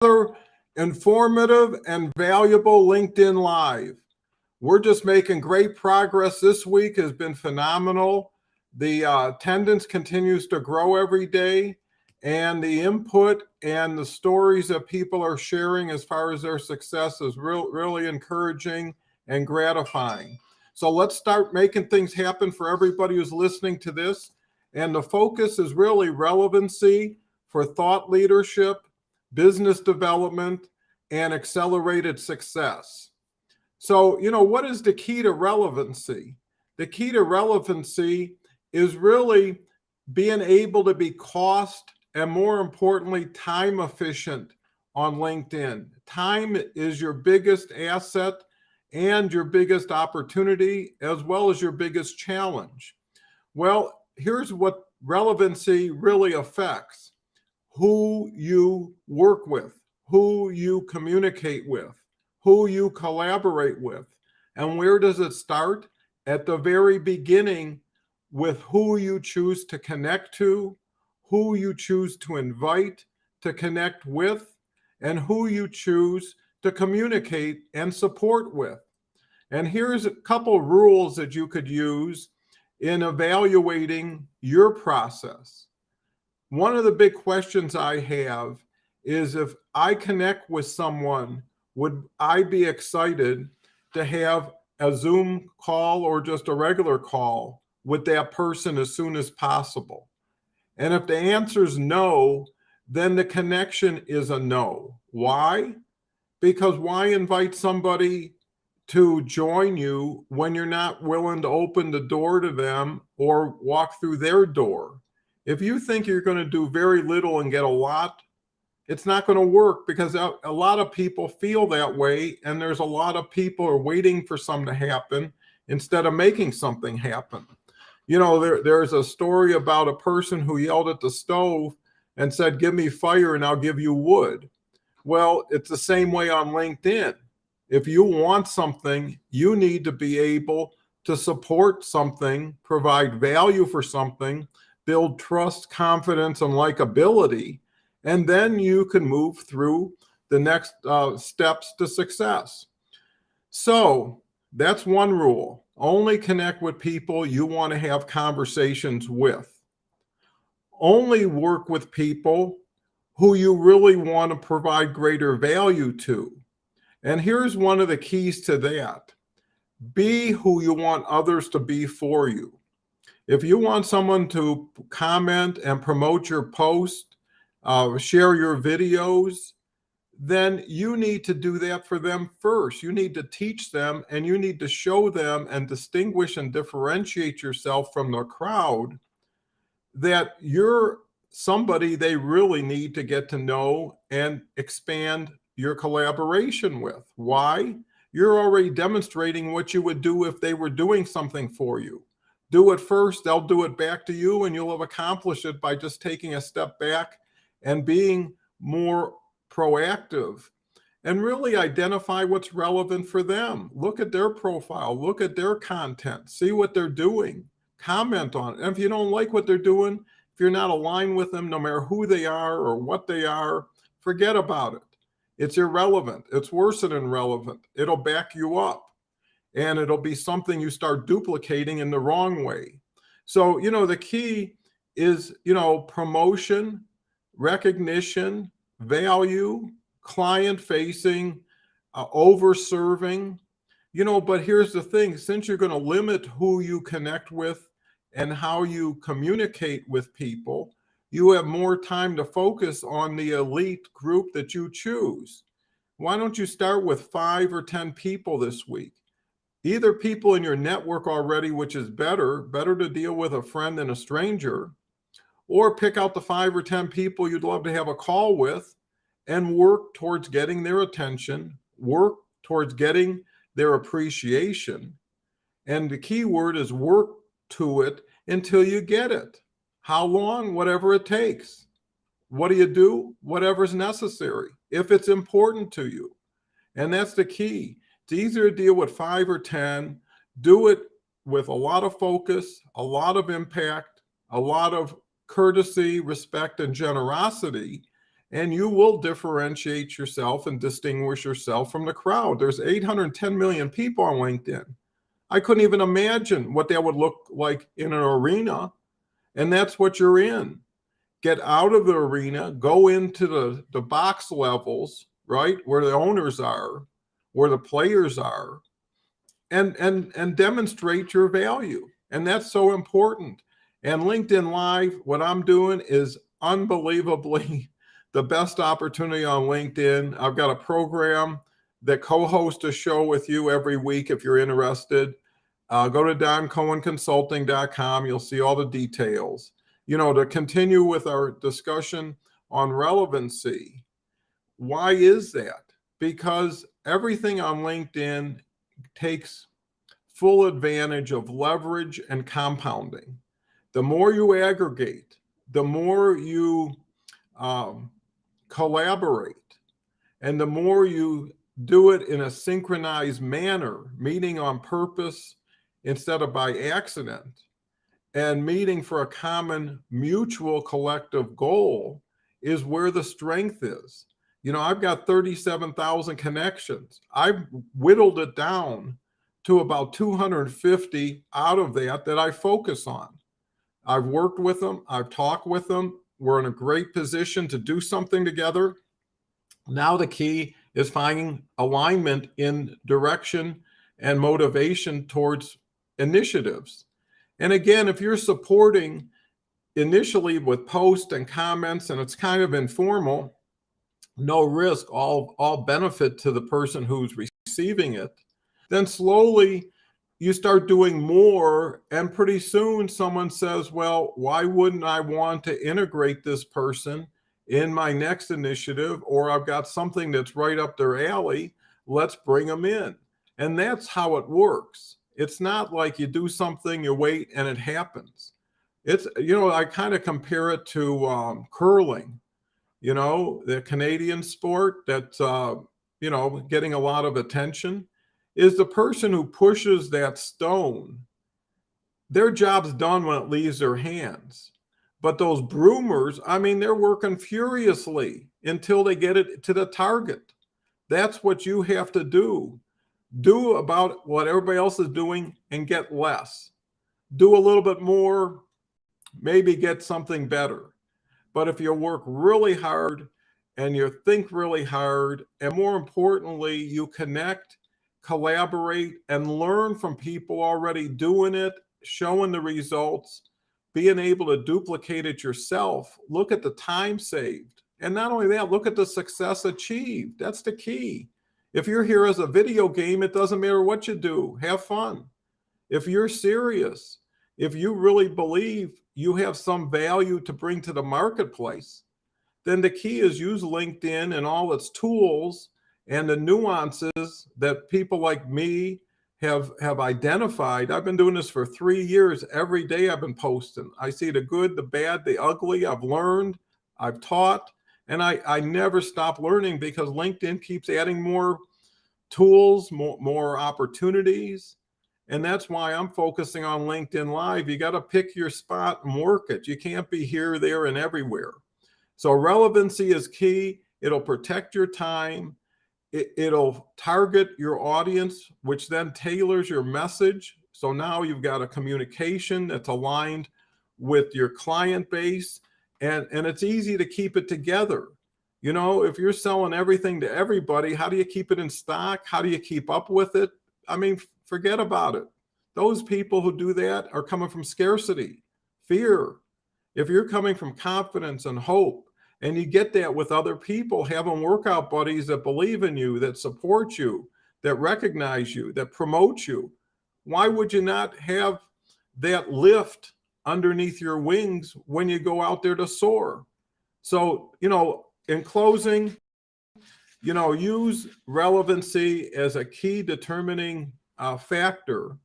another informative and valuable LinkedIn Live. We're just making great progress. This week has been phenomenal. The attendance continues to grow every day, and the input and the stories that people are sharing as far as their success is really encouraging and gratifying. So let's start making things happen for everybody who's listening to this. And the focus is really relevancy for thought leadership, business development, and accelerated success. So, what is the key to relevancy? The key to relevancy is really being able to be cost and, more importantly, time efficient on LinkedIn. Time is your biggest asset and your biggest opportunity, as well as your biggest challenge. Well, here's what relevancy really affects: who you work with, who you communicate with, who you collaborate with. And where does it start? At the very beginning, with who you choose to connect to, who you choose to invite to connect with, and who you choose to communicate and support with. And here's a couple rules that you could use in evaluating your process. One of the big questions I have is, if I connect with someone, would I be excited to have a Zoom call or just a regular call with that person as soon as possible? And if the answer is no, then the connection is a no. Why? Because why invite somebody to join you when you're not willing to open the door to them or walk through their door? If you think you're going to do very little and get a lot, it's not going to work, because a lot of people feel that way, and there's a lot of people are waiting for something to happen instead of making something happen. There's a story about a person who yelled at the stove and said, "Give me fire and I'll give you wood." Well, it's the same way on LinkedIn. If you want something, you need to be able to support something, provide value for something, build trust, confidence, and likability, and then you can move through the next steps to success. So that's one rule. Only connect with people you want to have conversations with. Only work with people who you really want to provide greater value to. And here's one of the keys to that: be who you want others to be for you. If you want someone to comment and promote your post, share your videos, then you need to do that for them first. You need to teach them, and you need to show them and distinguish and differentiate yourself from the crowd, that you're somebody they really need to get to know and expand your collaboration with. Why? You're already demonstrating what you would do if they were doing something for you. Do it first, they'll do it back to you, and you'll have accomplished it by just taking a step back and being more proactive, and really identify what's relevant for them. Look at their profile, look at their content, see what they're doing, comment on it. And if you don't like what they're doing, if you're not aligned with them, no matter who they are or what they are, forget about it. It's irrelevant. It's worse than irrelevant. It'll back you up, and it'll be something you start duplicating in the wrong way. So, the key is, promotion, recognition, value, client facing, over serving, but here's the thing: since you're going to limit who you connect with and how you communicate with people, you have more time to focus on the elite group that you choose. Why don't you start with 5 or 10 people this week? Either people in your network already, which is better to deal with a friend than a stranger, or pick out the 5 or 10 people you'd love to have a call with and work towards getting their attention, work towards getting their appreciation. And the key word is work to it until you get it. How long? Whatever it takes. What do you do? Whatever's necessary, if it's important to you. And that's the key. It's easier to deal with 5 or 10. Do it with a lot of focus, a lot of impact, a lot of courtesy, respect, and generosity. and you will differentiate yourself and distinguish yourself from the crowd. There's 810 million people on LinkedIn. I couldn't even imagine what that would look like in an arena, and that's what you're in. Get out of the arena, go into the box levels, right, where the owners are, where the players are, and demonstrate your value. And that's so important. And LinkedIn Live, what I'm doing is unbelievably the best opportunity on LinkedIn. I've got a program that co-hosts a show with you every week if you're interested. Go to doncohenconsulting.com. You'll see all the details. You know, to continue with our discussion on relevancy, why is that? Because everything on LinkedIn takes full advantage of leverage and compounding. The more you aggregate, the more you collaborate, and the more you do it in a synchronized manner, meeting on purpose instead of by accident, and meeting for a common mutual collective goal, is where the strength is. You know, I've got 37,000 connections. I've whittled it down to about 250 out of that I focus on. I've worked with them. I've talked with them. We're in a great position to do something together. Now the key is finding alignment in direction and motivation towards initiatives. And again, if you're supporting initially with posts and comments and it's kind of informal, no risk, all benefit to the person who's receiving it, then slowly you start doing more, and pretty soon someone says, well, why wouldn't I want to integrate this person in my next initiative? Or I've got something that's right up their alley. Let's bring them in. And that's how it works. It's not like you do something, you wait, and it happens. It's, you know, I kind of compare it to curling, you know, the Canadian sport that's, you know, getting a lot of attention. Is the person who pushes that stone, their job's done when it leaves their hands. But those broomers, I mean, they're working furiously until they get it to the target. That's what you have to do. Do about what everybody else is doing and get less. Do a little bit more, maybe get something better. But if you work really hard and you think really hard, and more importantly, you connect, collaborate, and learn from people already doing it, showing the results, being able to duplicate it yourself, look at the time saved. And not only that, look at the success achieved. That's the key. If you're here as a video game, it doesn't matter what you do. Have fun. If you're serious, if you really believe you have some value to bring to the marketplace, then the key is use LinkedIn and all its tools and the nuances that people like me have identified. I've been doing this for 3 years. Every day I've been posting. I see the good, the bad, the ugly. I've learned, I've taught, and I never stop learning because LinkedIn keeps adding more tools, more opportunities. And that's why I'm focusing on LinkedIn Live. You got to pick your spot and work it. You can't be here, there, and everywhere. So relevancy is key. It'll protect your time. It'll target your audience, which then tailors your message. So now you've got a communication that's aligned with your client base, and it's easy to keep it together. You know, if you're selling everything to everybody, how do you keep it in stock? How do you keep up with it? I mean, forget about it. Those people who do that are coming from scarcity, fear. If you're coming from confidence and hope, and you get that with other people, having workout buddies that believe in you, that support you, that recognize you, that promote you, why would you not have that lift underneath your wings when you go out there to soar? So, you know, in closing, you know, use relevancy as a key determining factor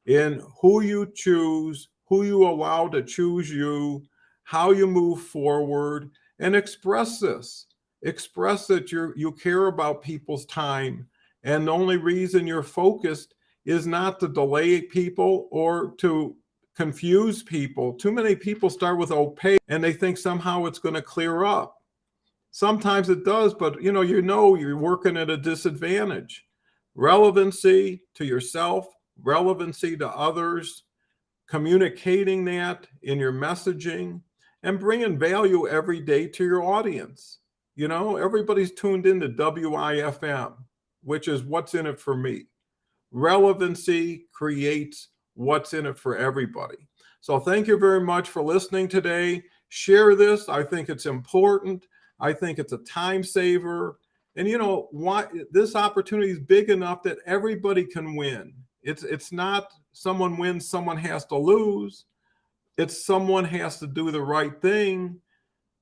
in who you choose, who you allow to choose you, how you move forward, and express this. Express that you care about people's time, and the only reason you're focused is not to delay people or to confuse people. Too many people start with opaque and they think somehow it's going to clear up. Sometimes it does, but you're working at a disadvantage. Relevancy to yourself, relevancy to others, communicating that in your messaging, and bringing value every day to your audience. Everybody's tuned into WIFM, which is what's in it for me. Relevancy creates what's in it for everybody. So thank you very much for listening today. Share this. I think it's important. I think it's a time saver. And why this opportunity is big enough that everybody can win. It's not someone wins, someone has to lose. It's someone has to do the right thing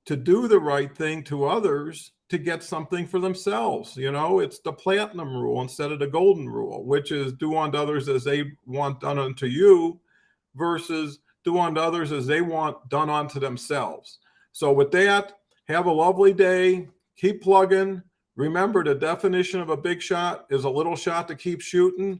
to others to get something for themselves. It's the platinum rule instead of the golden rule, which is do unto others as they want done unto you versus do unto others as they want done unto themselves. So with that, have a lovely day. Keep plugging. Remember, the definition of a big shot is a little shot to keep shooting.